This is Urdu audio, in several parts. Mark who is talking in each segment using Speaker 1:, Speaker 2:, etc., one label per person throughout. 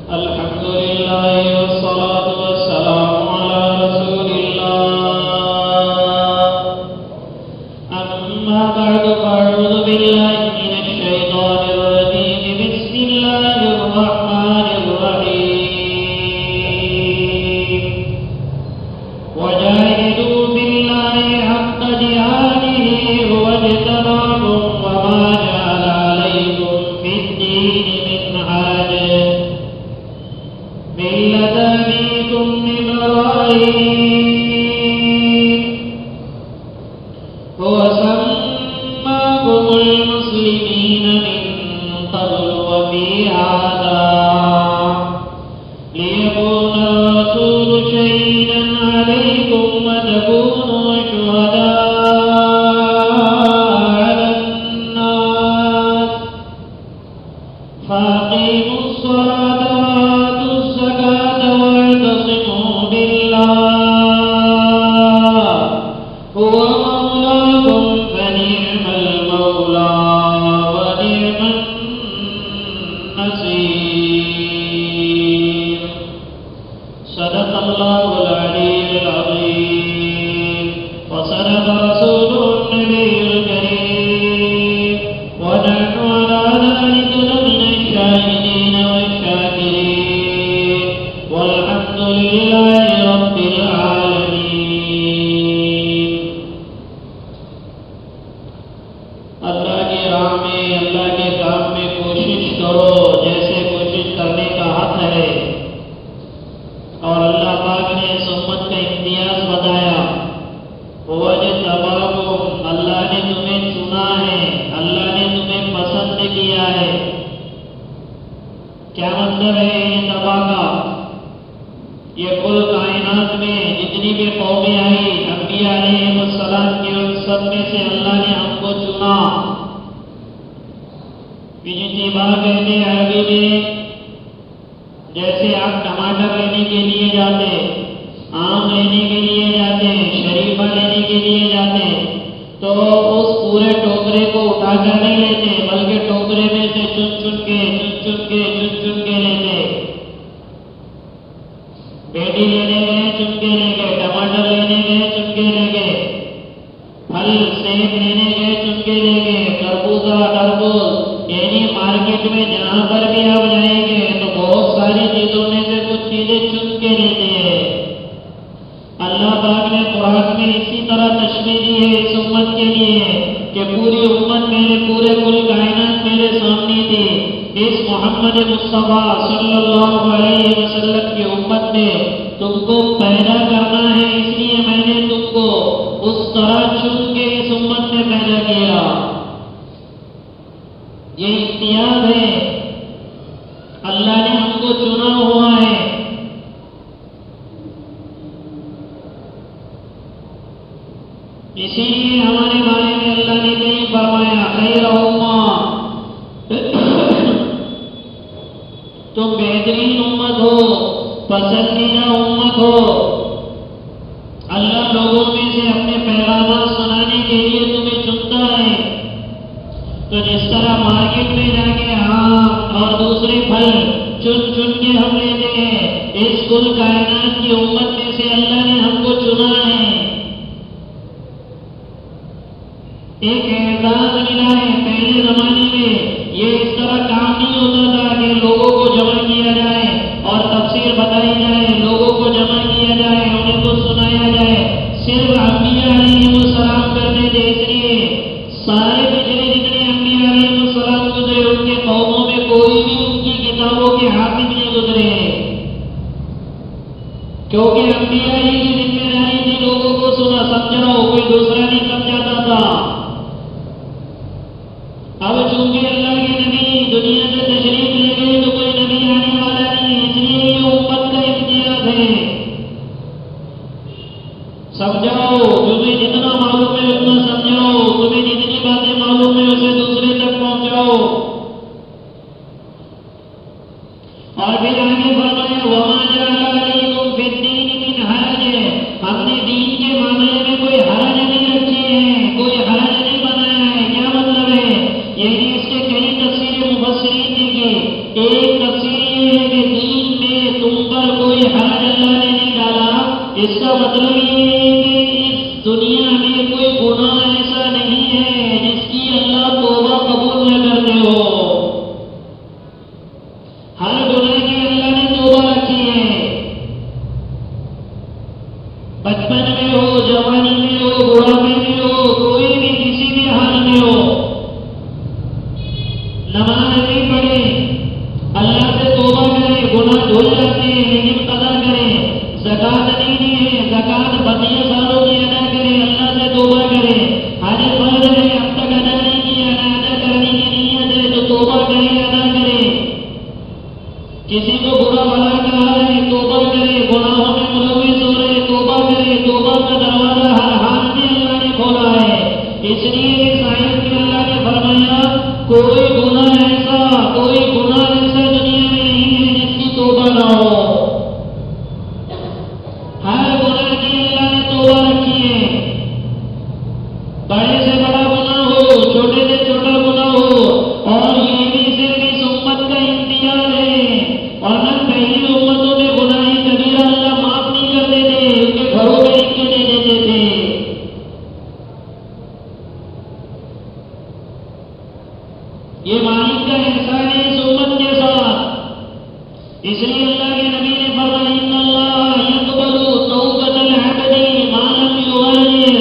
Speaker 1: الحمد لله والصلاة والسلام على رسول الله. أما بعد فأعوذ بالله من الشيطان الرجيم. بسم الله الرحمن الرحيم. وجاهدوا بالله حق جهاده هو اجتباكم وما جعل عليكم في الدين من حرج ملة أبيكم إبراهيم هو سماكم المسلمين من قبل وفي هذا ليكون الرسول شهيدا عليكم وتكونوا شهداء على الناس فأقيموا الصلاة وآتوا الزكاة واعتصموا بالله هو مولاكم فنعم المولى ونعم النصير. صدق الله العلي العظيم وصدق رسوله النبي الكريم ونحن على ذلك لمن الشاهدين والشاكرين والحمد لله رب العالمين. اللہ کی راہ میں اللہ کے کام میں کوشش کرو جیسے کوشش کرنے کا حق ہے. اور اللہ پاک نے اس امت کا امتیاز بتایا. وَاجْتَبَاكُمْ اللہ نے تمہیں چنا ہے، اللہ نے تمہیں پسند کیا ہے. کیا مطلب ہے یہ تبا کا؟ یہ کل کائنات میں جتنی بھی قومیں آئی انبیاء علیہ السلام کے ان سب میں سے اللہ نے ہم کو چنا. اجتبا کہتے ہیں عربی میں، جیسے آپ ٹماٹر لینے کے لیے جاتے، آم لینے کے لیے جاتے، شریفہ لینے کے لیے جاتے تو اس پورے ٹوکرے کو اٹھا کر نہیں لیتے بلکہ ٹوکرے میں سے چن چن کے لیتے. بیٹی لینے گئے چن کے لے گئے، ٹماٹر لینے گئے چن کے لے گئے، پھل سیب لینے گئے چن کے لے گئے، تربوز یعنی مارکیٹ میں جہاں پر بھی آپ جائیں گے تو بہت ساری چیزوں میں سے کچھ چیزیں چن کے لیتے ہیں. اللہ پاک نے قرآن میں اسی طرح تشریح دی ہے اس امت کے لیے کہ پوری امت میرے پورے کل کائنات میرے سامنے تھی. اس محمد مصطفیٰ صلی اللہ علیہ وسلم کی امت میں تم کو پیدا کرنا ہے، اس لیے میں نے تم کو اس طرح چن کے اس امت میں پیدا کیا. یہ امتیاز ہے، اللہ نے ہم کو چنا ہوا ہے. اسی لیے ہمارے بارے میں اللہ نے کہیں فرمایا خیر امہ، تم بہترین امت ہو، پسندیدہ امت ہو. اللہ لوگوں میں سے اپنے پیغامات سنانے کے لیے تمہیں چنتا ہے. تو جس طرح مارکیٹ میں جا کے آم اور دوسرے پھل چن کے ہم لیتے ہیں، اس کل کائنات کی امت میں سے اللہ نے ہم کو چنا ہے. ایک اعزاز ملا ہے. پہلے زمانے میں یہ اس طرح کام نہیں ہوتا تھا کہ لوگوں کو جمع کیا جائے اور تفسیر بتائی جائے، لوگوں کو جمع کیا جائے، انہیں کچھ سنایا جائے. صرف انبیاء علیہ السلام کرتے تھے. اس لیے سارے پچھلے جتنے انبیاء علیہ السلام گزرے ان کے قوموں میں کوئی بھی ان کی کتابوں کے حافظ نہیں گزرے، کیونکہ انبیاء ہی کی ذمہ داری تھی لوگوں کو سنا سمجھاؤ، کوئی دوسرا نہیں سمجھاتا تھا. اب چونکہ اللہ کے نبی دنیا سے تشریف لے گئے تو کوئی نبی آنے والا نہیں ہے، اس لیے یہ امت کا امتیاز ہے. سمجھاؤ، تمہیں جتنا معلوم ہے اتنا سمجھاؤ، تمہیں جتنی باتیں معلوم ہے اسے دوسرے تک پہنچاؤ. اور پھر آگے فرمایا وما جعل علیکم فی الدین من حرج، ہم نے دین کے معاملے میں کوئی حرج نہیں رکھے ہیں، کوئی حرج نہیں بنایا ہے. کیا مطلب ہے؟ یعنی اس کے کئی تفسیر مفسرین نے کی. ایک تفسیر یہ ہے کہ دین اس کا مطلب یہ ہے کہ اس دنیا میں کوئی گناہ ایسا نہیں ہے جس کی اللہ توبہ قبول نہ کرتے ہو. ہر گناہ کی اللہ نے توبہ رکھی ہے. بچپن میں ہو، جوانی میں ہو، بڑھاپے میں ہو، کوئی بھی کسی بھی حال میں ہو، نماز بھی پڑھے، اللہ سے توبہ کرے، گناہ دھل جاتے ہیں لیکن قضا کرے. زکات نہیں دی ہے، زکات 32 سالوں کی ادا کرے، اللہ سے توبہ کرے. حج فرض ہے، اب تک ادا نہیں کیا، نہ ادا کرنے کی نیت ہے تو توبہ کرے، ادا کرے. کسی کو برا بھلا کہا ہے، توبہ کرے. گناہوں میں ملوث ہو رہے، توبہ کرے. توبہ کا دروازہ ہر حال میں اللہ نے کھولا ہے. اس لیے اس آیت میں اللہ نے فرمایا کوئی گناہ ایسا دنیا میں نہیں ہے جس کی توبہ نہ ہو. ہر گناہ کی اللہ نے توبہ رکھی ہے. بڑے سے بڑا گناہ ہو، چھوٹے سے چھوٹا گناہ ہو. اور یہ بھی صرف اس امت کا امتیاز ہے، ورنہ پہلی امتوں میں گناہ کبیرہ اللہ معاف نہیں کرتے تھے، ان کے گھروں میں لکھ کے دے دیتے تھے. یہ مالک کا احسان ہے اس امت کے ساتھ. اس لیے اللہ کے نبی نے فرمایا ان اللہ یقبل توبۃ العبد ما لم یغرر.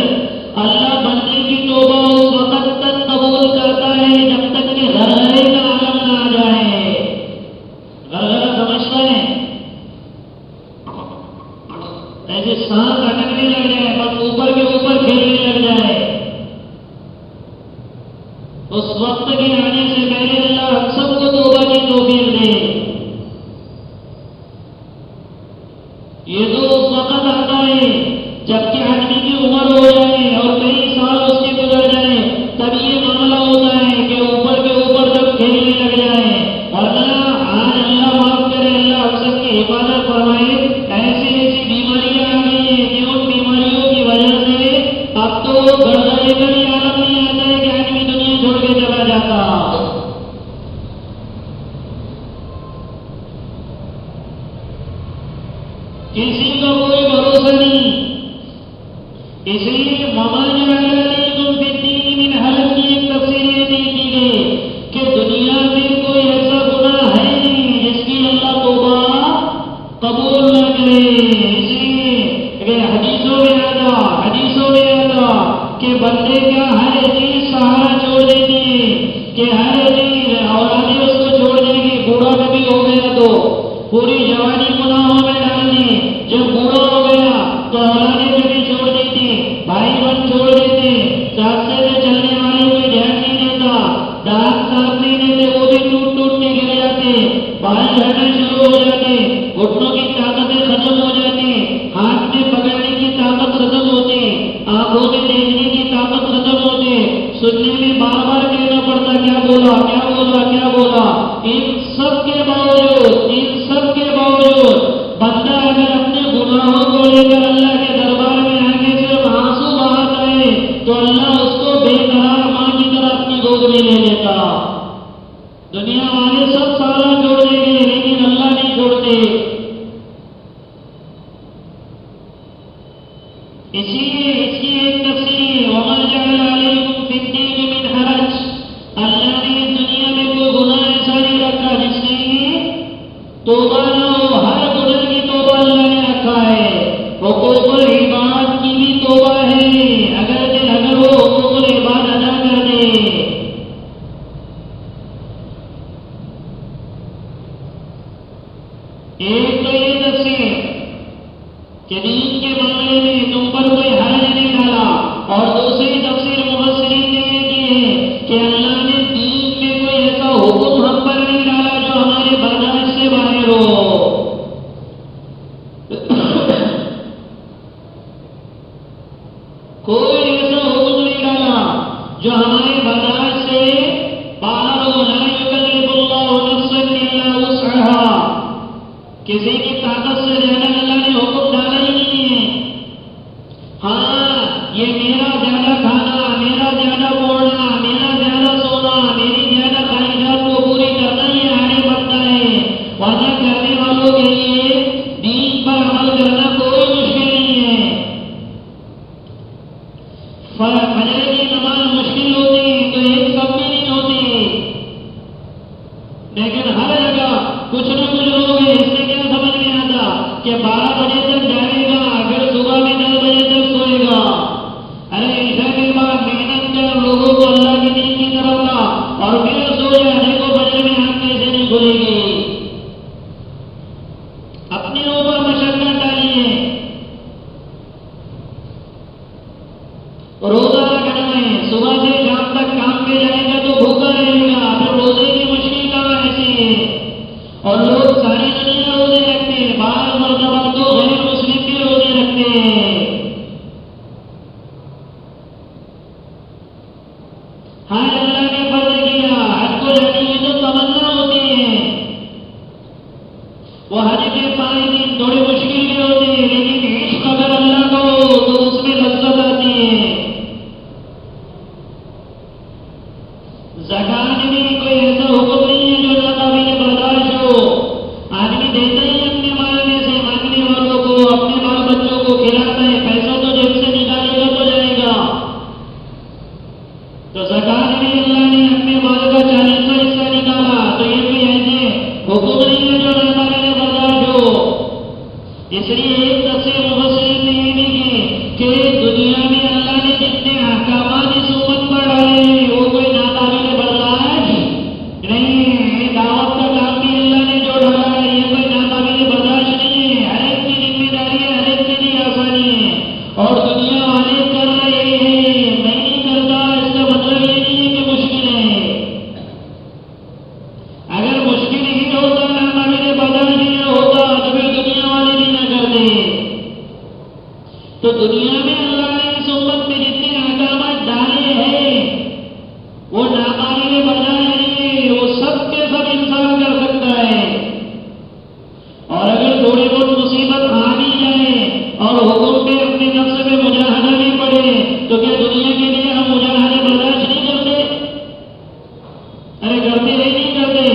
Speaker 1: اللہ بندے کی توبہ اس وقت تک قبول کرتا ہے جب تک کہ غرغرے کا عالم نہ آ جائے. غرغرہ سمجھتا ہے؟ ایسے سانس اٹکنے لگ جائے، بس اوپر کے اوپر کھیلنے لگ جائے. اس وقت کے آنے سے پہلے اللہ ہم سب کو توبہ کی توفیق دے. یہ تو اس وقت آتا ہے جبکہ آدمی کی عمر ہو جائے اور کئی سال اس کے گزر جائے، تب یہ معاملہ ہوتا ہے کہ اوپر کے اوپر جب کھیلنے لگ جائے. ورنہ آج اللہ معاف کرے، اللہ ہم سب کی حفاظت فرمائے. ایسی بیماریاں آ گئی ہیں کہ ان بیماریوں کی وجہ سے اب تو غرغرے کا بھی عالم نہیں آتا ہے کہ آدمی دنیا چھوڑ کے چلا جاتا. کسی کا کوئی بھروسہ نہیں. اس لیے وما جعل علیکم فی الدین من حرج کی ایک تفسیر یہ نہیں کی گئی کہ دنیا میں کوئی ایسا گناہ ہے نہیں جس کی اللہ توبہ قبول نہ کرے. اس لیے حدیثوں میں آتا کہ بندے کا ہر چیز سہارا چھوڑ دیتی ہے، کہ ہر چیز اولادیں اس کو چھوڑ دے گی. بوڑھا کبھی ہو گیا تو پوری جوانی گناہوں میں ڈالنی، جب بوڑھا ہو گیا تو اولادیں کبھی چھوڑ دیتی، بھائی بہن چھوڑ دیتے، راستے سے چلنے والے کوئی دھیان نہیں دیتا، دانت صاف نہیں دیتے، وہ بھی ٹوٹ کے گر جاتے، بال جھڑنے شروع ہو جاتے، گھٹنوں کی طاقتیں ختم ہو جاتی، ہاتھ میں پکڑنے کی طاقت ختم ہوتی، آنکھوں میں دیکھنے کی طاقت ختم ہوتی، سننے میں بار بار کہنا پڑتا کیا بولا کیا بولا کیا بولا. ان سب کے باوجود بندہ اگر اپنے گناہوں کو لے کر اللہ کے دربار میں آگے صرف آنسو بہاتا ہے تو اللہ اس کو بے قرار ماں کی طرح اپنی گود میں لے لیتا. دنیا والے سب سارا چھوڑ دیں گے لیکن اللہ نہیں چھوڑتے. اسی لیے اس کی ایک تفسیر وما جعل علیکم فی الدین من حرج. اللہ نے اس دنیا میں کوئی گناہ ایسا نہیں رکھا جس کی توبہ نہ ہو. ہر گناہ کی توبہ اللہ نے رکھا ہے. حقوق العباد کی بھی توبہ ہے، اگر وہ حقوق العباد ادا کر دے. ایک تو یہ تفسیر کہ دین کے معاملے میں تم پر کوئی حرج نہیں ڈالا، اور دوسری تفسیر مفسرین نے یہ کی ہے کہ اللہ نے دین میں کوئی ایسا حکم ہم پر نہیں ڈالا جو ہمارے برداشت سے باہر ہو. کوئی ایسا حکم نہیں ڈالا جو ہمارے برداشت سے باہر ہو. لا یکلف اللہ نفسا الا وسعها. کسی کی طاقت سے زیادہ اللہ نے حکم ڈالا ہی نہیں ہے. ہاں یہ میرا زیادہ کھانا، میرا زیادہ بولنا، میرا زیادہ سونا، میری زیادہ خواہشات کو پوری کرنا یہ آگے بڑھتا ہے. ورنہ کرنے والوں کے لیے دین پر عمل کرنا کوئی مشکل نہیں ساری دنیا روزے رکھتے، بعض مرتبہ تو غیر مسلم بھی روزے رکھتے ہیں۔ حج اللہ نے فرض کیا، حج کو جانے کی جو تمنا ہوتی ہے وہ حج کے 5 دن تھوڑے مشکل کے ہوتے ہیں، لیکن عشق اگر اللہ کو ہو تو اس میں لذت آتی ہے۔ زکات بھی کوئی ایسا حکم نہیں ہے جو ناقابل برداشت ہو، آدمی دیتا ہی اپنے مال میں سے، مانگنے والوں کو، اپنے بال بچوں کو کھلاتا ہے، پیسہ تو جیب سے نکالے گا تو جائے گا۔ تو زکات بھی اللہ نے اپنے مال کا 40واں حصہ نکالا، تو یہ کوئی ایسے حکم نہیں ہے جو ناقابل برداشت ہو۔ اس لیے ایک تفسیر مفسرین نے یہ بھی کی کہ دنیا میں اللہ نے جتنے احکامات اس امت پر ڈالے ہیں وہ کوئی ناقابل برداشت نہیں ہے۔ دعوت کا کام بھی اللہ نے جو ڈالا ہے یہ کوئی ناقابل برداشت نہیں ہے۔ ہر ایک کی ذمہ داری ہے، ہر ایک کے لیے آسانی ہے، اور دنیا والے کر رہے ہیں، میں نہیں کرتا، اس کا مطلب یہ نہیں ہے کہ مشکل ہے۔ اگر مشکل ہی ہوتا، ناقابل برداشت ہی نہ ہوتا تو پھر دنیا والے بھی نہ کرتے۔ تو دنیا میں اللہ نے اس امت میں جتنے احکامات ڈالے ہیں وہ ناقابل برداشت نہیں ہے، وہ سب کے سب انسان کر سکتا ہے۔ اور اگر تھوڑی بہت مصیبت آ بھی جائے اور حکم پہ اپنے نفس میں مجاہدہ بھی پڑے تو کیا دنیا کے لیے ہم مجاہدے برداشت نہیں کرتے؟ ارے کرتے نہیں کرتے۔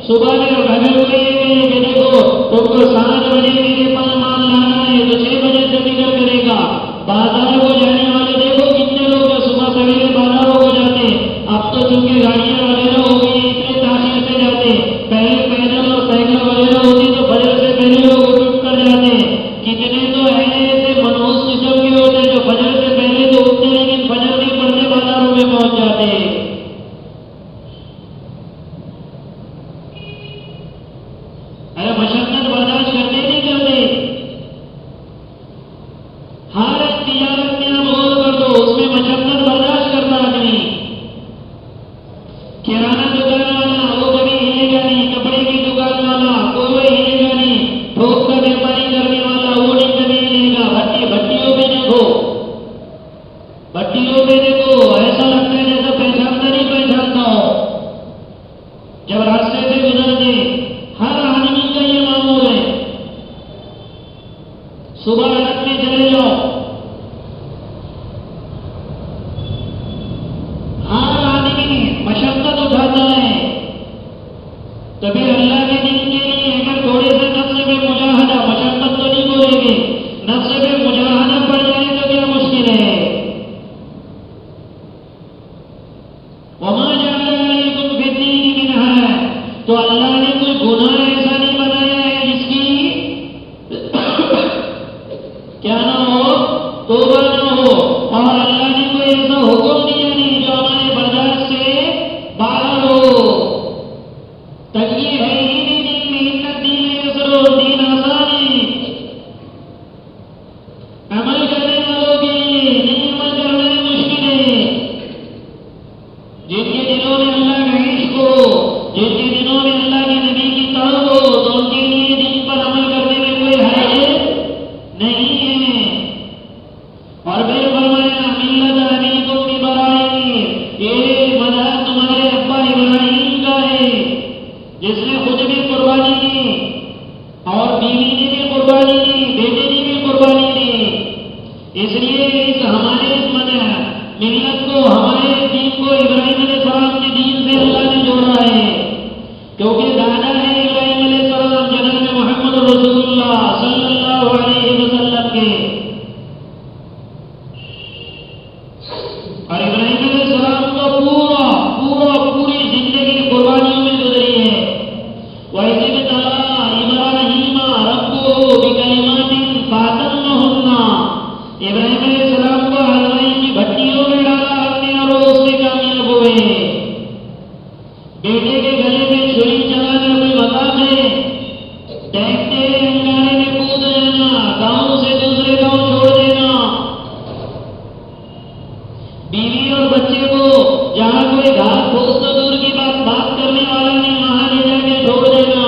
Speaker 1: صبح میں اگر کوئی یہ کہے کہ دیکھو تم کو 7 بجے میرے پاس مال لانا ہے تو 6 بجے سے فکر کرے گا۔ بازار کو جانے والے دیکھو کتنے لوگ صبح سویرے بازاروں کو جاتے، اب تو چونکہ گاڑیاں وغیرہ ہو گئی اتنے تاخیر سے جاتے، پہلے پیدل اور سائیکل وغیرہ ہوتی تو فجر سے پہلے لوگ اٹھ کر جاتے۔ کتنے تو ایسے منحوس قسم کے ہوتے جو فجر سے پہلے تو اٹھتے لیکن فجر نہیں پڑتے بازاروں میں پہنچ جاتے۔ ارے مشقت برداشت کرتے نہیں کرتے؟ ہر ایک تجارت میں آپ غور کر دو، اس میں مشقت برداشت کرتا آدمی۔ کرانہ دکان والا وہ کبھی ہلے گا نہیں، کپڑے کی دکان والا کوئی ہلے گا نہیں، تھوک کا ویپاری کرنے والا وہ نہیں کبھی ہلے گا۔ بھٹیوں پہ دیکھو، بھٹیوں پہ دیکھو، ایسا لگتا ہے جیسا پہچانتا نہیں پہچانتا ہو جب راستے سے گزرتے۔ ہر آدمی کا یہ معمول ہے، صبح رات میں چلے جاؤ، ہر آدمی مشقت اٹھاتا ہے۔ تو پھر اللہ کے دین کے لیے اگر تھوڑے سے نفس میں مجاہدہ، مشقت تو نہیں بولے گے، نفس میں مجاہدہ پڑ جائے تو کیا مشکل ہے۔ وما جعل علیکم فی الدین من حرج، تو اللہ نے کوئی گناہ ایسا نہیں بنایا ہے جس کی کیا نہ ہو، توبہ نہ ہو، اور اللہ نے کوئی ایسا حکم دیا نہیں جو ہمارے برداشت سے باہر ہو۔ تنگی ہے ہی نہیں دین میں، ان الدین یسر، دین آسان ہے عمل کرنے والوں کے لیے، نہیں عمل کرنا مشکل ہے۔ جن کے دلوں میں اللہ کا عشق ہو، جن کے دلوں میں اللہ کے نبی کی طلب ہو تو ان کے لیے دین پر عمل کرنے میں کوئی حرج نہیں ہے۔ اور پھر فرمایا ملت ابیکم ابراہیم، یہ مذہب تمہارے ابا ابراہیم کا ہے جس نے خود بھی قربانی دی اور بیوی نے بھی قربانی دی، بیٹے نے بھی قربانی دی۔ اس لیے ہمارے اس ملت کو، ہمارے دین کو ابراہیم علیہ السلام کے دین سے اللہ نے جوڑا ہے، کیونکہ دادا ہے ابراہیم علیہ السلام جناب محمد رسول اللہ صلی اللہ علیہ وسلم کے۔ اور ابراہیم علیہ السلام کو پوری زندگی قربانیوں میں گزری ہے۔ وَإِذِ ابْتَلَىٰ إِبْرَاهِيمَ رَبُّهُ بِكَلِمَاتٍ فَأَتَمَّهُنَّ، ابراہیم علیہ السلام کو حلوائی کی بھٹیوں میں ڈالا ہم نے اور وہ اس میں کامیاب ہوئے۔ بیٹے کے گلے میں چھری چلانا کوئی مقام ہے؟ دیکھتے انگارے میں کود جانا، گاؤں سے دوسرے گاؤں چھوڑ دینا، بیوی اور بچے کو جہاں کوئی گھاس پھوس تو دور کی بات کرنے والا نہیں وہاں لے جا کے چھوڑ دینا،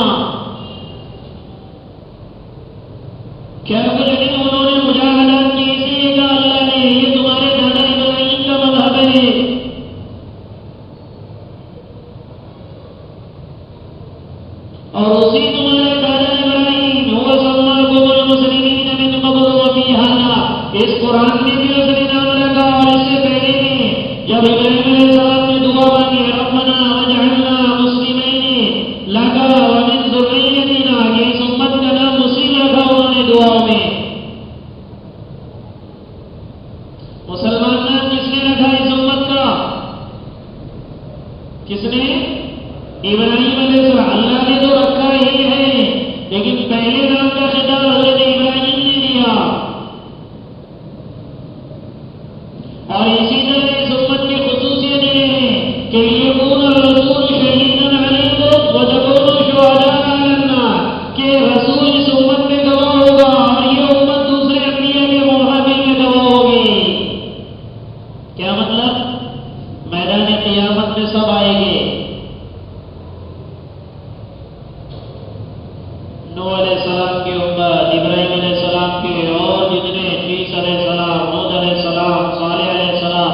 Speaker 1: نوح علیہ السلام کی امت، ابراہیم علیہ السلام کے اور جتنے شیس علیہ السلام، ہود علیہ السلام، صالح علیہ السلام،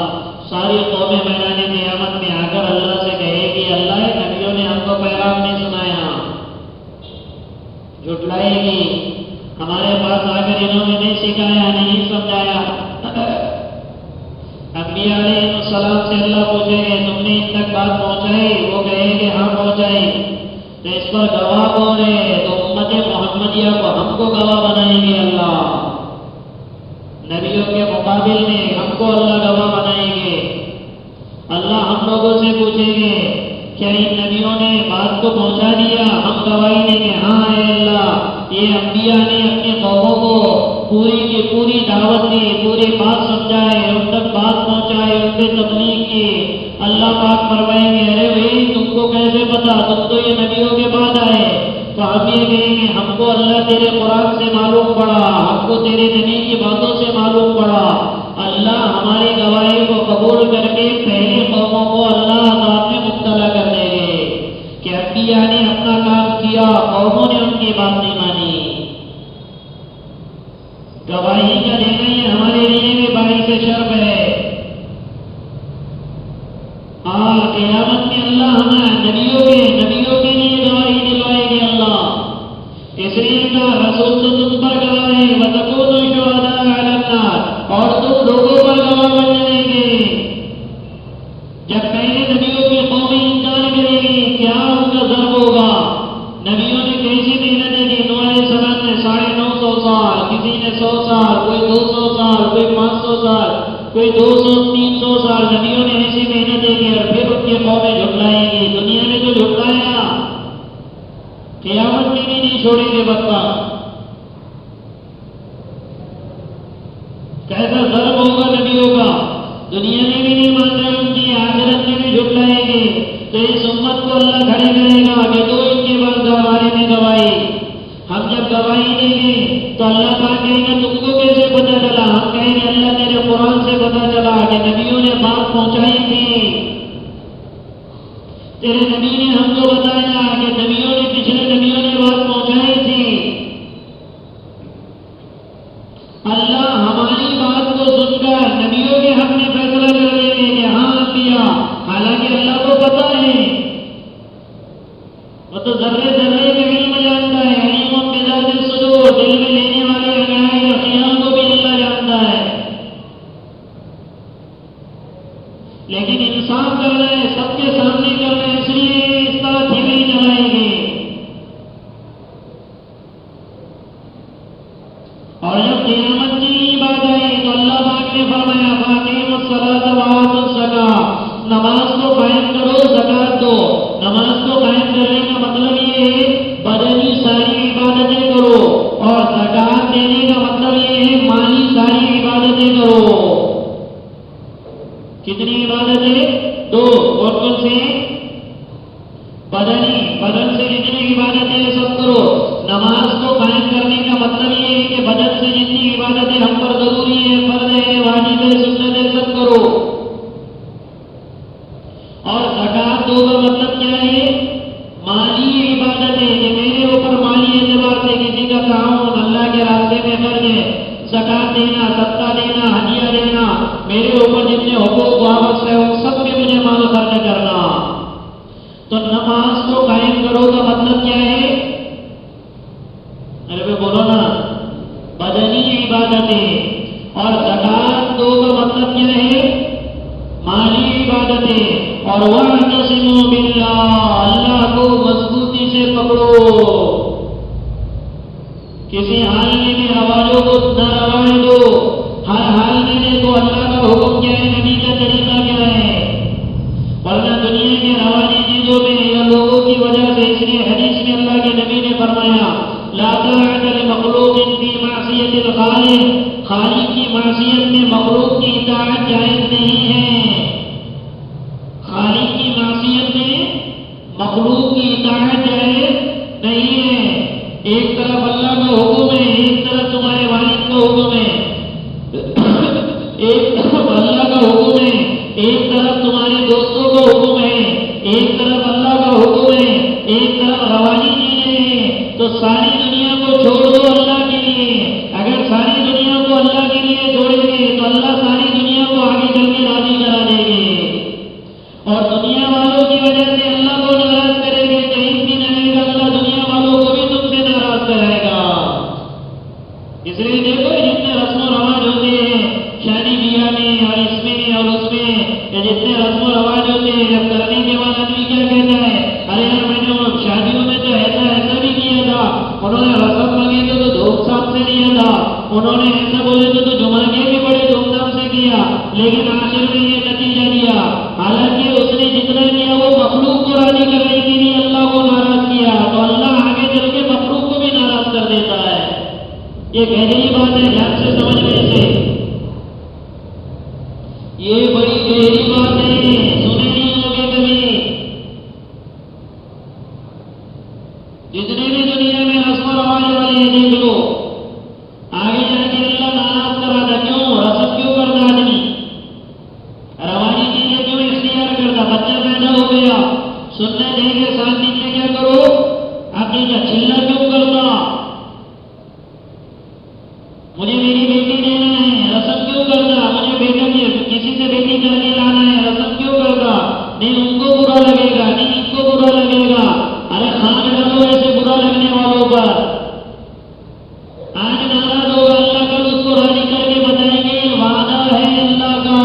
Speaker 1: ساری قومیں میدان قیامت میں آ کر اللہ سے کہے گی اللہ نبیوں نے ہم کو پیغام نہیں سنایا، جھٹلائے گی، ہمارے پاس آ کر انہوں نے نہیں سکھایا، نہیں سمجھایا۔ انبیاء علیہ السلام سے اللہ پوچھے گے تم نے ان تک بات پہنچائی؟ وہ کہیں گے ہاں پہنچائی۔ تو اس پر گواہ کون ہے؟ تو امت محمدیہ کو ہم کو گواہ بنائیں گے اللہ، نبیوں کے مقابل میں ہم کو اللہ گواہ بنائیں گے۔ اللہ ہم لوگوں سے پوچھیں گے کیا ان نبیوں نے بات کو پہنچا دیا؟ ہم گواہی دیں گے ہاں اے اللہ، یہ انبیاء نے اپنے قوموں کو پوری کی پوری دعوت دی، پوری بات سمجھائے، ان تک بات پہنچائے، ان پہ تبلیغ کی۔ اللہ پاک فرمائیں گے ارے بھائی تم کو کیسے پتا؟ تم تو یہ نبیوں کے بعد آئے۔ تو ہم یہ کہیں گے ہم کو اللہ تیرے قرآن سے معلوم پڑا، ہم کو تیرے نبی کی باتوں سے معلوم پڑا۔ اللہ ہماری گواہی کو قبول کر کے پہلی قوموں کو اللہ عذاب میں مبتلا کر دیں گے کہ انبیاء نے اپنا کام کیا، قوموں نے ان کی بات نہیں مانی۔ گواہی کا دینا یہ ہمارے لیے بھی باعث شرف ہے۔ قیامت میں اللہ ہمیں نبیوں کے لیے گواہی دلوائے گی اللہ، اس لیے کا رسول تو تم پر گواہ ہے، وَتَكُونُوا شُهَدَاءَ عَلَى النَّاسِ، اور تم لوگوں پر گواہ بن جائیں گے۔ جب پہلے نبیوں کی قومیں انکار کرے گی کیا ان کا ضرب ہوگا؟ نبیوں نے کیسی محنتیں کی؟ نوح علیہ السلام نے 950 سال، کسی نے 100 سال، کوئی 200 سال، کوئی 500 سال، کوئی 200 300 سال، نبیوں نے ایسی محنتیں کی اور پھر ان کی قومیں جھٹلائیں گی۔ دنیا میں تو جھٹلایا، قیامت میں بھی نہیں چھوڑیں گے بدبخت۔ کیسا ضرب ہوگا نبیوں کا؟ دنیا میں بھی نہیں مان رہے ان کی، آخرت میں بھی جھٹلائیں گے۔ تو اس امت کو اللہ کھڑے کرے گا کہ تو ان کے بعد ہمارے میں گواہی۔ ہم جب گواہی دیں گے تو اللہ پاک کہیں گے تم کو کیسے پتا چلا؟ ہم کہیں گے اللہ تیرے قرآن سے پتا چلا کہ نبیوں نے بات پہنچائی تھی، تیرے نبی نے ہم کو بتایا کہ نبیوں نے پچھلے نبیوں نے بات پہنچائی تھی۔ اللہ ہماری بات کو سن کر نبیوں کے حق میں فیصلہ کر دیں گے کہ ہاں انبیاء، حالانکہ اللہ کو پتا ہے، وہ تو ذرے ذرے میں علم جانتا ہے، علیم بذات الصدور، دل میں لینے والے انگڑائی اور خیال کو بھی اللہ جانتا ہے۔ لیکن انصاف کر رہے ہیں، سب کے سامنے کر رہے ہیں، اس لیے اس طرح تھیوری چلائیں گے۔ اور جب قیامت کی بات آئی تو اللہ پاک نے فرمایا فَأَقِیمُوا الصَّلَاةَ وَآتُوا الزَّکَاةَ، نماز کو قائم کرو، زکات دو۔ نماز کو قائم کرنے کا مطلب یہ ہے بدنی ساری عبادتیں کرو، اور زکات دینے کا مطلب یہ ہے مالی ساری عبادتیں کرو۔ کتنی عبادتیں؟ 2۔ کون کون سے؟ بدن سے جتنی عبادتیں سب کرو۔ نماز کو قائم کرنے کا مطلب یہ ہے کہ بدن سے جتنی عبادتیں ہم پر ضروری ہے، فرض ہے، واجب ہے، سنت ہے، سب کرو۔ اور زکات دو کا مطلب کیا ہے؟ مالی عبادتیں، کہ میرے اوپر مالی اعتبار سے کسی کا تعاون اللہ کے راستے میں خرچ ہے، زکات دینا، صدقہ دینا، ہدیہ دینا، میرے اوپر جتنے حقوق وابستہ ہے ان سب میں مجھے مال خرچ کرنا۔ تو نماز کو قائم کرو کا مطلب کیا ہے؟ ارے بولو نا، بدنی عبادتیں۔ اور زکات دو کا مطلب کیا ہے؟ مالی عبادتیں۔ اور وَاعْتَصِمُوا بِاللَّهِ، اللہ کو مضبوطی سے پکڑو، کسی حال میں بھی آوازوں کو نہ روائے دو، ہر حال میں دیکھو اللہ کا حکم کیا ہے، نبی کا طریقہ کیا ہے۔ ورنہ دنیا کے روانی چیزوں میں یا لوگوں کی وجہ سے، اس لیے حدیث میں اللہ کے نبی نے فرمایا لا طاعۃ لمخلوق فی معصیۃ الخالق، خالق کی معصیت میں مخلوق کی اطاعت جائز نہیں ہے۔ خالق کی معصیت میں مخلوق کی اطاعت جائز نہیں ہے۔ ایک طرف اللہ کا حکم ہے، ایک طرف تمہارے والد کا حکم ہے، ایک طرف اللہ کا حکم ہے، ایک طرف تمہارے دوستوں کا حکم ہے، ایک طرف اللہ کا حکم ہے، ایک طرف روانی چیزیں ہیں، تو ساری دنیا کو چھوڑ دو اللہ کے لیے. اگر ساری دنیا کو اللہ کے لیے چھوڑیں گے تو اللہ ساری دنیا کو آگے چل کے راضی کرا دیں گے، اور دنیا والوں کی وجہ سے اللہ کو ناراض کریں گے. کہیں بھی نہیں گا اللہ دنیا والوں کو بھی تم سے ناراض کرائے گا. اس لیے دیکھو جتنے رسم و رواج ہوتے ہیں شادی بیاہ میں اور اس میں اور اس میں، جتنے رسم و رواج ہوتے ہیں، جب کرنے کے بعد آدمی کیا کہتا ہے، ارے یار میں نے شادیوں میں تو ایسا بھی کیا تھا، انہوں نے رسم مانگے تو دھوم دھام سے دیا تھا، انہوں نے ایسا بولے تو جمعہ کے بھی بڑے دھوم دھام سے کیا، لیکن آخر میں یہ نتیجہ دیا. حالانکہ اس نے جتنا کیا وہ مخلوق کو راضی کرنے کے لیے اللہ کو ناراض کیا، تو اللہ آگے چل کے مخلوق کو بھی ناراض کر دیتا ہے. یہ گہری بات ہے، دھیان سے سمجھنے سے. یہ بڑی گہری بات ہے، سنے نہیں ہوگے کبھی. جتنے بھی دنیا میں رسم و رواج والے ہیں دیکھ لو، آگے جا کے اللہ ناراض کراتا. کیوں؟ رسم کیوں کرتا آدمی؟ روانی چیزیں کیوں اختیار کرتا؟ بچہ پیدا ہو گیا، سننے دیں گے 7 دن میں کیا کرو؟ عقیقہ چلا کیوں کرتا؟ مجھے میری بیٹی دینا ہے، رسم کیوں کرتا؟ مجھے بیٹا کسی سے بیٹی کر کے لانا ہے، رسم کیوں کرتا؟ نہیں ان کو برا لگے گا، نہیں ان کو برا لگے گا. ارے خان ڈالو ایسے برا لگنے والوں پر. آج ناراض ہوگا اللہ کل اس کو راضی کر کے بتائیں گے یہ وعدہ ہے اللہ کا.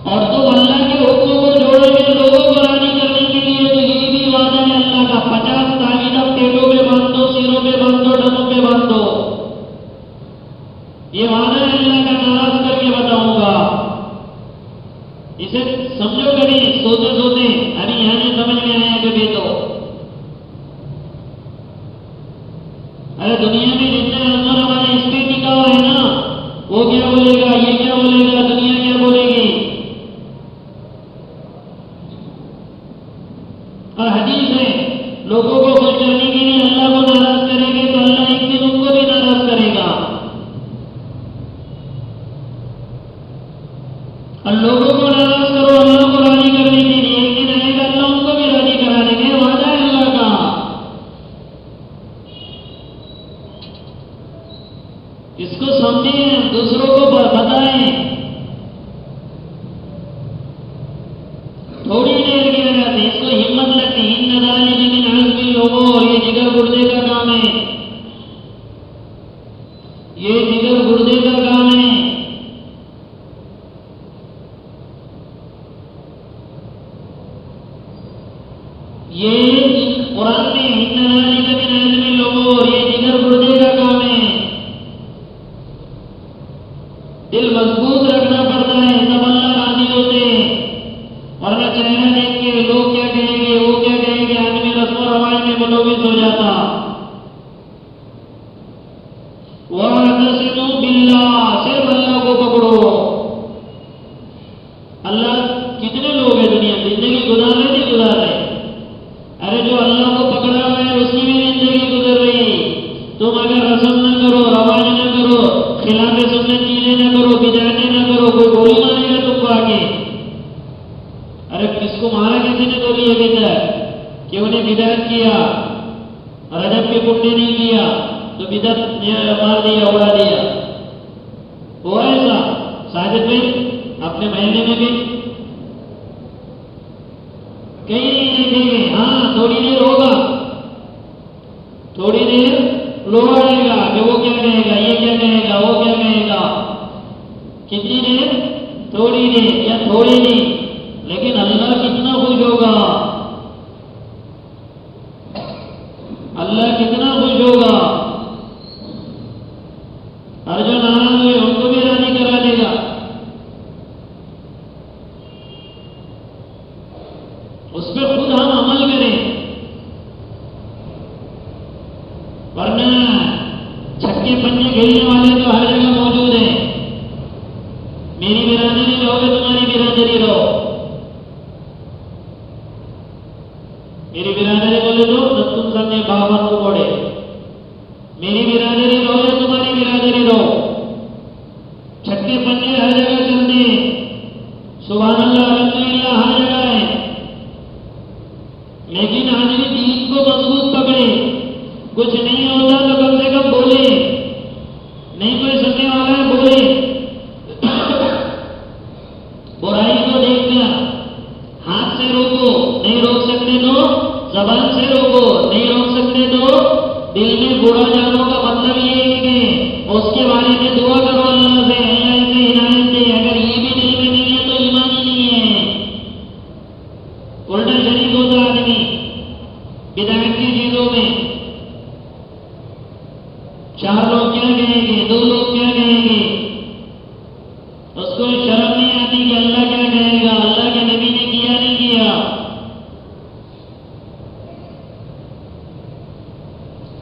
Speaker 1: اور تم اللہ کے حکموں کو جوڑو گے لوگوں کو راضی کرنے کے لیے، تو یہ بھی وعدہ ہے اللہ کا. 50 تعویذ اب پیٹوں پہ باندھ دو، سروں پہ باندھ دو، ڈبوں پہ باندھ دو. یہ وعدہ ہے اللہ کا، ناراض کر کے بتاؤں گا. اسے سمجھو کبھی سوتے سوتے، ابھی یہاں نہیں سمجھ میں آیا کبھی تو. ارے دنیا میں جتنے رسم و رواج اس پہ ٹکا ہوا ہے نا، وہ کیا بولے گا، یہ کیا بولے گا، دنیا کیا بولے گی. اور حدیث ہے لوگوں کو خوش کرنے کے لیے اللہ کو ناراض کریں گے تو اللہ ایک دن ان کو بھی ناراض کرے گا. اور لوگوں کو ناراض کرو اللہ کو راضی کرنے کے لیے، ایک دن آئے گا اللہ ان کو بھی راضی کرا دیں گے. وعدہ ہے اللہ کا. اس کو سمجھیں، دوسروں کو بتائیں. تھوڑی دیر کی وجہ سے اس کو ہمت لگتی. ان ذالک من عزم الامور، یہ جگر گردے کا کام ہے، یہ جگر گردے کا کام ہے. یہ قرآن میں ان ذالک من عزم الامور، یہ جگر گردے کا کام ہے. دل مضبوط رکھنا پڑتا ہے تب اللہ راضی ہوتے ہیں. ورنہ چہرہ دیکھ کے لوگ کیا کہیں گے، وہ کیا کہیں گے، آدمی رسم و رواج میں ملوث ہو جاتا. وَاعْتَصِمُوا بِاللَّهِ، صرف اللہ کو پکڑو. اللہ کتنے لوگ ہیں دنیا میں زندگی گزار رہے نہیں گزار رہے. ارے جو اللہ کو پکڑا ہوا ہے اس کی بھی زندگی گزر رہی. تم اگر رسم نہ کرو، رواج نہ کرو، خلاف سنت چیزیں نہ کرو، بدعتیں نہ کرو، کوئی گولی مارے گا تم کو آگے. ارے کس کو مارا کسی نے گولی ابھی تک؟ کہ انہیں بدعت کیا، رجب کے کنڈے نہیں کیا تو بدعت مار دیا، اڑا دیا. ہوا ایسا؟ ساجد بھائی اپنے محلے میں بھی کہیں نہیں دیکھیں گے. ہاں تھوڑی دیر ہوگا، تھوڑی دیر لوگ آئے گا کہ وہ کیا کہے گا، یہ کیا کہے گا، وہ کیا کہے گا. کتنی دیر؟ تھوڑی دیر یا تھوڑی دیر. لیکن اللہ کتنا خوش ہوگا، اللہ کتنا خوش ہوگا. اور جو ناراض ہوئے ان کو بھی راضی کرا دے گا. اس پہ خود ہم عمل کریں، ورنہ چھکے پنجے کھیلنے والے تو ہر جگہ موجود ہیں. میری برادری رہو گے تمہاری برادری رہو. میری برادری بولے تو تم سمجھے باون کو پڑے. میری برادری رہو یا تمہاری برادری رہو، چھکے پنجے ہر جگہ چلتے ہیں. سبحان اللہ الحمدللہ ہر جگہ ہے. لیکن آدمی دین کو مضبوط پکڑے. کچھ نہیں ہوتا تو کم سے کم بولے، نہیں کوئی سننے والا ہے بولے. برائی کو دیکھ کر ہاتھ سے روکو، نہیں روک سکتے تو زبان سے روکو، نہیں روک سکتے تو دل میں برا جانو کا مطلب یہ ہے کہ اس کے بارے میں دعا کرو اللہ سے، اللہ سے ہدایت دے. اگر یہ بھی دل میں نہیں ہے تو ایمان ہی نہیں ہے. الٹا شریک ہوتا آدمی بدعت کی چیزوں میں. 4 لوگ کیا کہیں گے، 2 لوگ کیا کہیں گے، اس کو شرم نہیں آتی کہ اللہ کیا کہے گا، اللہ کے نبی نے کیا نہیں کیا.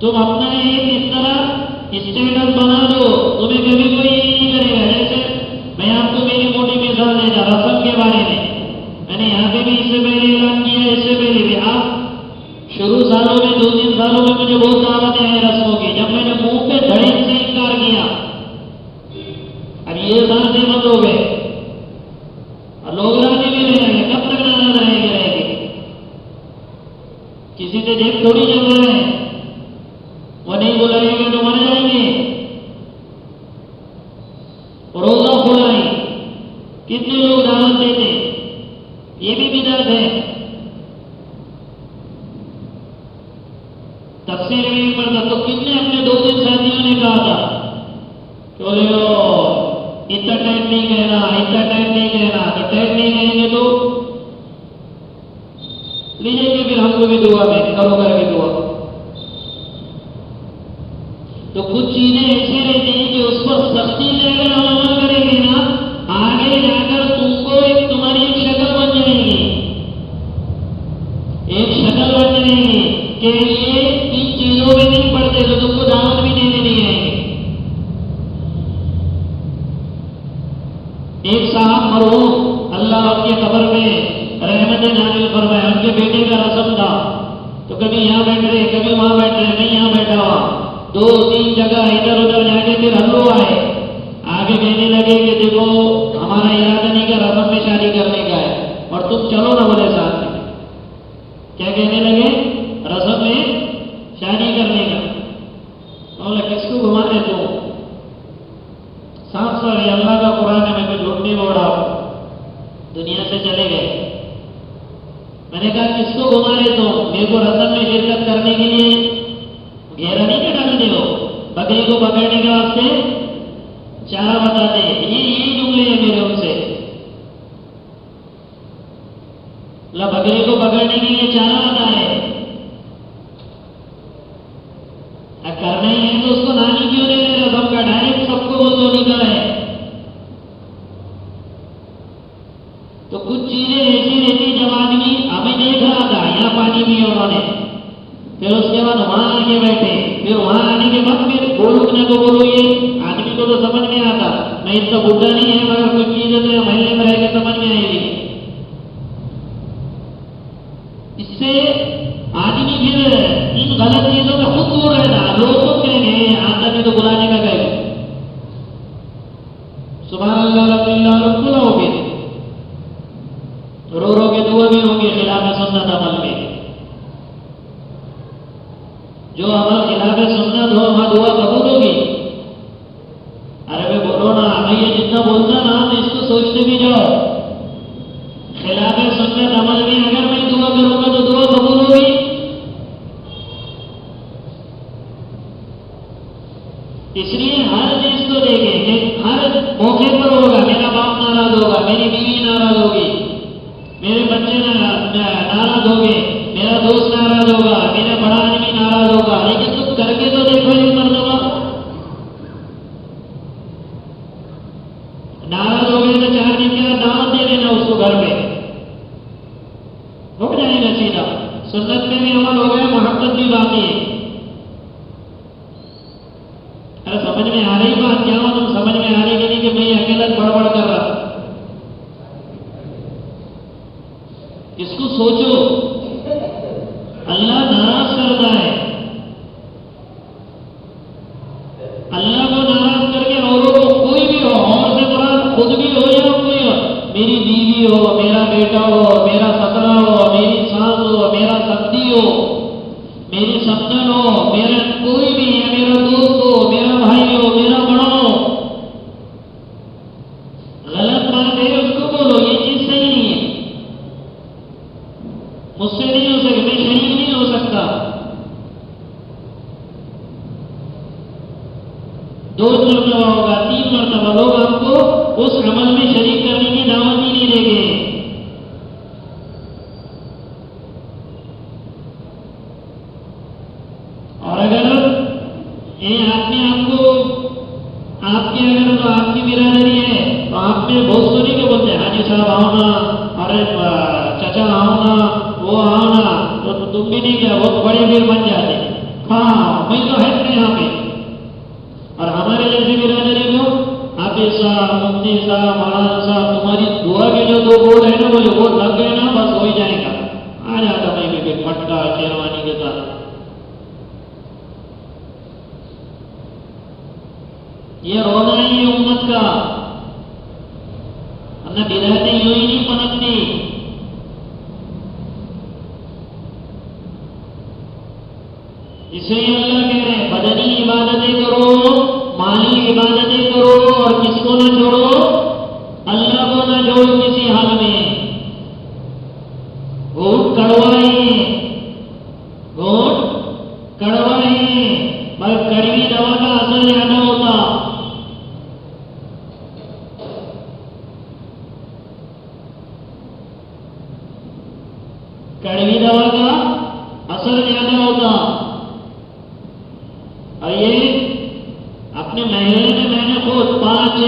Speaker 1: تم اپنا ایک اس طرح اسٹیٹس بنا دو، تمہیں کبھی کوئی یہ نہیں کرے گا. جیسے میں آپ کو میری موٹی مثال دیتا رسم کے بارے میں نے یہاں پہ بھی اس سے پہلے اعلان کیا، اس سے پہلے بھی. آپ شروع سالوں میں 2-3 سالوں میں مجھے بہت دعوتیں آئی رسموں کی، جب میں نے منہ پہ دھڑے سے انکار کیا. اب یہ سال سے مت ہو گئے اور لوگ راضی بھی رہے ہیں. کب تک ناراض رہیں گے؟ کسی سے جیب تھوڑی چل رہا ہے، وہ نہیں بلائیں گے تو مر جائیں گے. روزہ کھلائی کتنے لوگ دعوت دیتے، یہ بھی بدعت ہے. تفسیر میں پڑھتا تو کتنے اپنے 2-3 ساتھیوں نے کہا تھا کہ اتنا ٹائم نہیں کہنا، اتنا ٹائم نہیں کہنا. تو ٹائم نہیں کہیں گے تو لیجیے گے پھر ہم کو بھی دعا میں کرو کر کے دعا. تو کچھ چیزیں ایسی رہتی ہیں کہ اس پر سختی سے اگر ہم عمل کریں گے نا، آگے جا کر تم کو تمہاری ایک شکل بن جائے گی، ایک شکل بن جائے گی کہ یہ ان چیزوں میں نہیں پڑتے تو تم کو دعوت بھی دینے نہیں آئیں گے. ایک صاحب مرحوم اللہ ان کے قبر میں رحمت نازل فرمائے، ان کے بیٹے کا رسم تھا تو کبھی یہاں بیٹھ رہے کبھی وہاں بیٹھ رہے، میں یہاں بیٹھا ہوا. 2-3 جگہ ادھر ادھر جا کے پھر ہم لوگ آئے، آگے کہنے لگے کہ دیکھو ہمارا ارادہ نہیں کہ رسم میں شادی کرنے کا ہے اور تم چلو نہ بولے ساتھ میں. کیا کہنے لگے؟ رسم میں شادی کرنے کا. بولا کس کو گھما رہے تو صاف صاف اللہ کا قرآن ہے، میں کوئی جھوٹ نہیں بول رہا ہوں. دنیا سے چلے گئے. میں نے کہا کس کو گھما رہے تو؟ میرے کو رسم میں شرکت کرنے کے لیے گھیرا نہیں کہ ڈالتے ہو، بکری کو پکڑنے کے واسطے چارہ بتاتے ہیں. یہی جملے ہیں میرے ان سے. بکری کو پکڑنے کے لیے چارہ بتا ہے. کرنا ہی ہے تو اس کو نانی کیوں دے رہے رسم کا؟ ڈائریکٹ سب کو بول دو نکاح ہے. تو کچھ چیزیں ایسی رہتی جب آدمی ہمیں دیکھ رہا تھا یہاں پانی پیا انہوں نے، پھر اس کے بعد وہاں آگے بیٹھے، پھر وہاں آنے کے بعد پھر بولنے کو بولو. یہ آدمی کو تو سمجھ میں آتا، میں اس کا بڈھا نہیں ہے مگر کوئی چیز ہے تو محلے میں رہ کے سمجھ میں آئے گی. اس سے آدمی پھر ان غلط چیزوں میں خود دور رہتا. لوگ خود کہیں گے آدمی تو بلانے کا کہے سبحان اللہ الحمد للہ لوگ بلاؤ گے، رو رو کے دعا بھی ہوگی خلاف سنت عمل میں. جو عمل خلاف سنت ہو وہاں دعا قبول ہوگی. ارے میں بولو نا، میں یہ جتنا بولتا نا تو اس کو سوچتے بھی جاؤ. خلاف سنت عمل میں اگر میں دعا کروں گا تو دعا قبول ہوگی. اس لیے ہر چیز کو دیکھیں کہ ہر موقع پر ہوگا میرا باپ ناراض ہوگا، میری بیوی ناراض ہوگی، میرے بچے ناراض ہوں گے، میرا دوست ناراض ہوگا، میرا بڑا آدمی ناراض ہوگا. لیکن تم کر کے تو دیکھو ایک مرتبہ. ناراض ہو گئے تو 4 دن کے بعد دعوت دے دینا اس کو گھر پہ، ہو جائے گا سیدھا. سنت میں بھی عمل ہو گیا، محبت بھی باقی ہے. ارے سمجھ میں آ رہی بات کیا ہو؟ تم سمجھ میں آ رہی کہ نہیں کہ میں اکیلا بڑبڑ کر رہا؟ اس کو سوچو. اللہ ناراض کرتا ہے. اللہ کو ناراض کر کے اوروں کو، کوئی بھی ہو، اور سے مراد خود بھی ہو یا کوئی ہو، میری بیوی ہو، میرا بیٹا ہو، میرا سسرا ہو، میری ساس ہو، میرا سبزی ہو، میری سمجھن ہو، میرا 2 مرتبہ ہوگا، 3 مرتبہ، لوگ آپ کو اس عمل میں شریک کرنے کی دعوت ہی نہیں دیں گے۔ اور اگر یہ آدمی آپ کو آپ کی اگر تو آپ کی برادری ہے تو آپ میں بہت سنی کے بولتے ہیں حاجی صاحب آؤ نا، ارے چچا آؤ نا، وہ آؤ نا، تو تم بھی نہیں کیا بہت بڑے پھر بن جاتے ہیں۔ ہاں میں تو ہے یہاں پہ، اور ہمارے جیسے برادری کو حافظ صاحب، مفتی صاحب، مولانا صاحب، تمہاری دعا کے جو 2 بول ہے نا بولے وہ لگ گئے نا بس ہو ہی جائے گا۔ آ جاتا میں بھی پٹکا شیروانی کے ساتھ۔ یہ رونا ہی ہے امت کا، ورنہ بدعتیں یوں ہی نہیں پنپتی۔ اس لیے اللہ کہہ رہے ہیں بدنی عبادتیں کرو، مالی عبادتیں کرو، اور کس کو نہ چھوڑو؟ اللہ کو نہ چھوڑو کسی حال میں۔ گھونٹ کڑوا ہے، گھونٹ کڑوا ہے، پر کڑوی دوا کا اثر زیادہ ہوتا۔ کڑوی دوا کا اثر زیادہ ہوتا۔ اور یہ اپنے محلے میں نے خود 5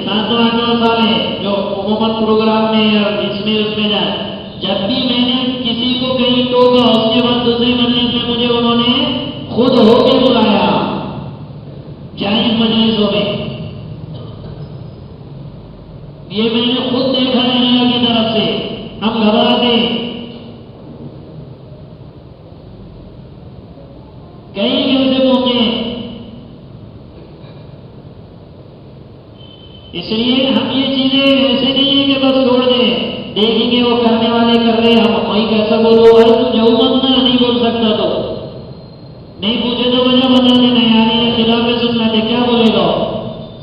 Speaker 1: 7 8 سال ہے جو عموماً پروگرام میں اور اس میں جائے، جب بھی میں نے کسی کو کہیں ٹوکا اس کے بعد دوسرے مجلس میں مجھے انہوں نے خود ہو کے بلایا، جائز مجلسوں میں۔ یہ میں نے خود دیکھا ہے اللہ کی طرف سے۔ ہم گھبراتے کئی ایسے موقع ہیں، اس لیے ہم یہ چیزیں ایسے نہیں ہیں کہ بس چھوڑ دیں، دیکھیں گے وہ کرنے والے کر رہے ہم وہی کیسا بولو، ارے تم جو بننا نہیں بول سکتا تو نہیں پوچھے تو وجہ بتا دے، نہیں آنے کے خلاف سنت ہے، کیا بولے گا؟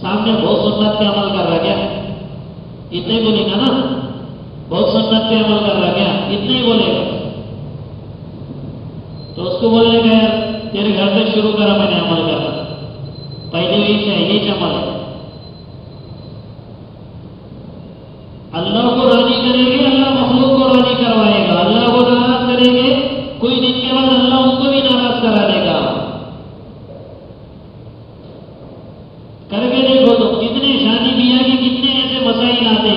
Speaker 1: سامنے بہت سنت پہ عمل کر رہا کیا؟ اتنا ہی بولے گا نا، بہت سنت پہ عمل کر رہا کیا؟ اتنا ہی بولے گا تو اس کو بولنے کا یار تیرے گھر سے شروع کرا میں نے عمل کرنا، پہلے یہی عمل ہے۔ اللہ کو راضی کریں گے، اللہ مخلوق کو راضی کروائے گا، اللہ کو ناراض کریں گے کوئی دن کے بعد اللہ ان کو بھی ناراض کرا دے گا۔ کر کے دیکھو تو کتنے شادی بیاہ کے کتنے ایسے مسائل آتے،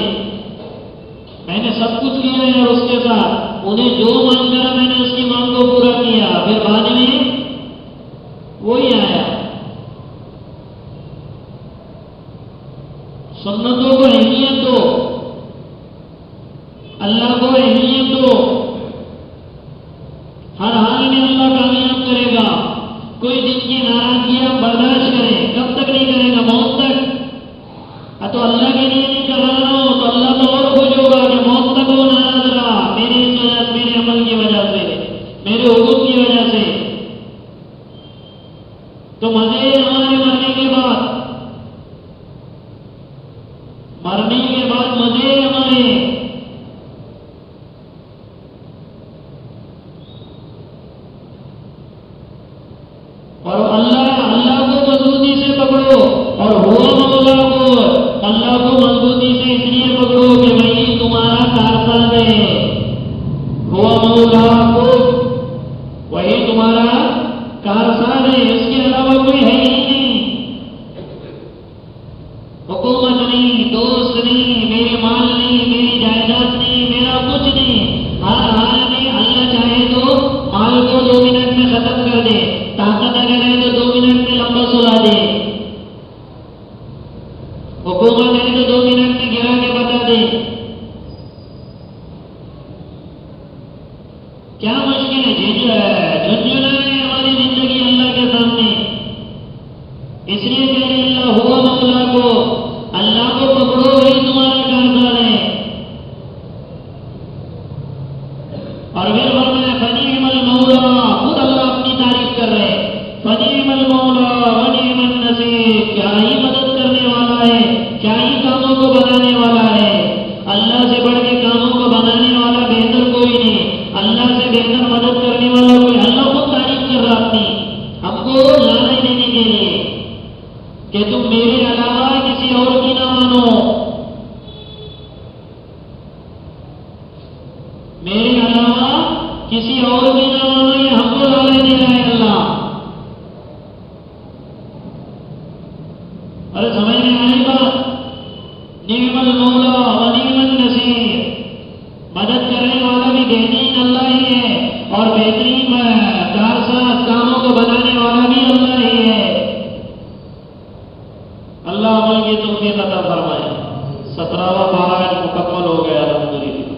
Speaker 1: میں نے سب کچھ کیا ہے اور اس کے ساتھ انہیں جو مانگ کرا میں نے اس کی مانگ کو پورا کیا، پھر بعد میں وہی آیا۔ سنتوں کو اہمیت دو، اللہ کو اہمیت دو، ہر حال میں اللہ کامیاب کرے گا۔ کوئی دن کی ناراضگی آپ برداشت کریں، کب تک نہیں کرے گا؟ موت تک۔ تو اللہ کے لیے نہیں کر رہا ہو تو اللہ تو اور خوش ہوگا کہ موت تک وہ ناراض رہا میری اس وجہ سے، میرے عمل کی وجہ سے، میرے حکم کی وجہ سے۔ تو مزے ہمارے مرنے کے بعد مزے ہمارے۔ اور اللہ کو مضبوطی سے پکڑو، اور ہوا مولا کو، اللہ کو مضبوطی سے اس لیے پکڑو کہ وہی تمہارا کارساز ہے۔ ہوا مولا کو، وہی تمہارا کارساز ہے، اس کے علاوہ کوئی ہے ہی نہیں۔ حکومت نہیں، دوست نہیں، میرے مال نہیں، میری جائیداد نہیں، میرا کچھ نہیں۔ ہر حال میں اللہ چاہے تو مال کو 2 منٹ میں ختم کر دے، طاقت اگر ہے تو 2 منٹ میں لمبا سلا دے، حکومت ہے تو 2 منٹ میں گرا کے بتا دے۔ کیا مشکل ہے؟ جھنجھنا ہے ہماری زندگی اللہ کے سامنے۔ اس لیے کہہ رہے اللہ ہوا مولا کو، اللہ کو پکڑو، وہی تمہارا کارساز ہے۔ اور پھر فرمایا فنعم المولا، خود اللہ اپنی تعریف کر رہے ہیں، فنعم المولا ونعم النصیر، کیا ہی مدد کرنے والا ہے، کیا ہی کاموں کو بنانے والا ہے۔ اللہ سے بڑھ کے کاموں کو بنانے والا بہتر کوئی نہیں، اللہ سے بہتر مدد کرنے والا کوئی۔ اللہ خود تعریف کر رہا اپنی، ہم کو لالچ دینے کے لیے کہ تم میرے علاوہ کسی اور کی نہ مانو، میرے علاوہ کسی اور کی نہ مانو، یہ ہم کو ڈالے دے رہا ہے اللہ۔ ارے سمجھ میں آئی بات؟ نعم المولا و نعم النصیر، مدد کرنے والا بھی بہترین اللہ ہی ہے اور بہترین کارساز کاموں کو بنانے والا بھی اللہ ہی ہے۔ اللہ عمل کی توفیق عطا فرمائے۔ 17واں پارہ مکمل ہو گیا الحمدللہ،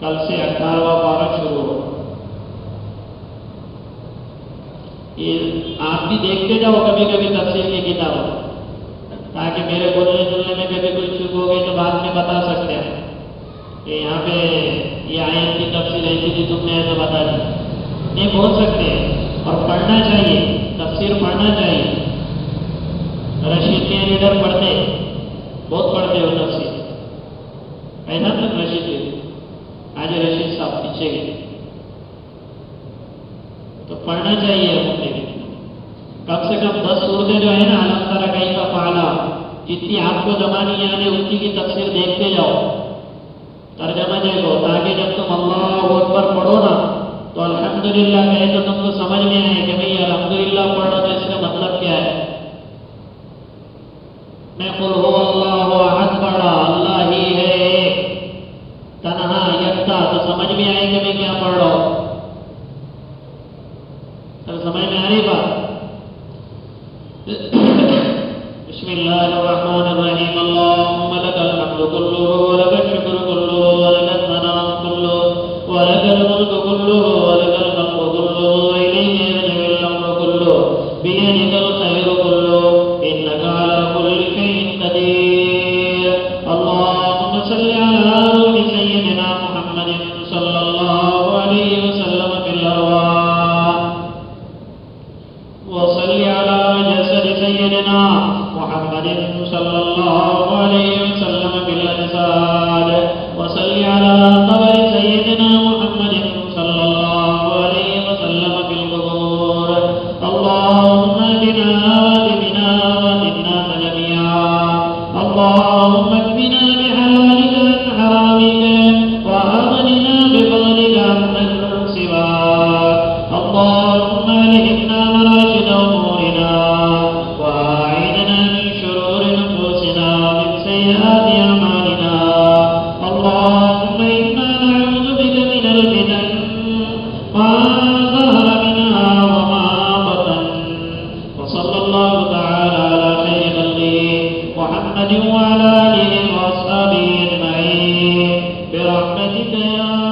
Speaker 1: کل سے 18واں پارہ شروع ہو۔ یہ آپ بھی دیکھتے جاؤ کبھی کبھی تفسیر کی کتاب، تاکہ میرے بولنے سننے میں کبھی کوئی چوک ہو گئی تو بعد میں بتا سکتے ہیں کہ یہاں پہ یہ آیت کی تفسیر ایسی تھی، تم نے ایسا بتا دی، نہیں بول سکتے اور پڑھنا چاہیے، تفسیر پڑھنا چاہیے۔ رشید کے لیڈر پڑھتے، بہت پڑھتے ہو تفسیر، ایسا تک رشید کے آج رشید صاحب پیچھے گئے تو پڑھنا چاہیے ہمیں، کم سے کم 10 صورتیں جو ہے نا علم تر کیف فعل، جتنی آپ کو زمانی یاد ہے اتنی کی تفسیر دیکھتے جاؤ، ترجمہ دیکھو، تاکہ جب تم اللہ اکبر پڑھو نا تو الحمدللہ کہے تو تم کو سمجھ میں آئے کہ بھئی الحمدللہ پڑھنا تو اس کا مطلب کیا ہے۔ میں قل هو اللہ احد پڑھا، اللہ ہی ہے ایک، تنہا یکتا، تو سمجھ میں آئے کہ میں کیا پڑھ رہا ہوں۔ سمجھ میں آ رہی بات؟ بسم اللہ الرحمن الرحیم، اللہم لک الحمد کلہ ولک الشکر کلہ ولک الثناء کلہ ولک الملک کلہ ولک الخلق کلہ الیک یرجع الامر کلہ بیدک الخیر کلہ انک علی کل شیء قدیر۔ اللہم صل علی روح سیدنا محمد صلی اللہ علیہ وسلم فی الارواح، وصل على جسد سيدنا محمد صلى الله عليه وسلم بالأجساد، وصل على قبر سيدنا محمد صلى الله عليه وسلم بالقبور۔ اللهم اهدنا واهدنا واهد الناس جميعا، اللهم اكفنا بحلالك عن حرامك وأغننا بفضلك عمن سواك، اللهم ألهمنا مراشد أمورنا وأعيذنا من شرور أنفسنا ومن سيئات أعمالنا، اللهم إنا نعوذ بك من الفتن ما ظهر منها وما بطن، وصلى الله تعالى على خير خلقه محمد وعلى آله وأصحابه أجمعين برحمتك يا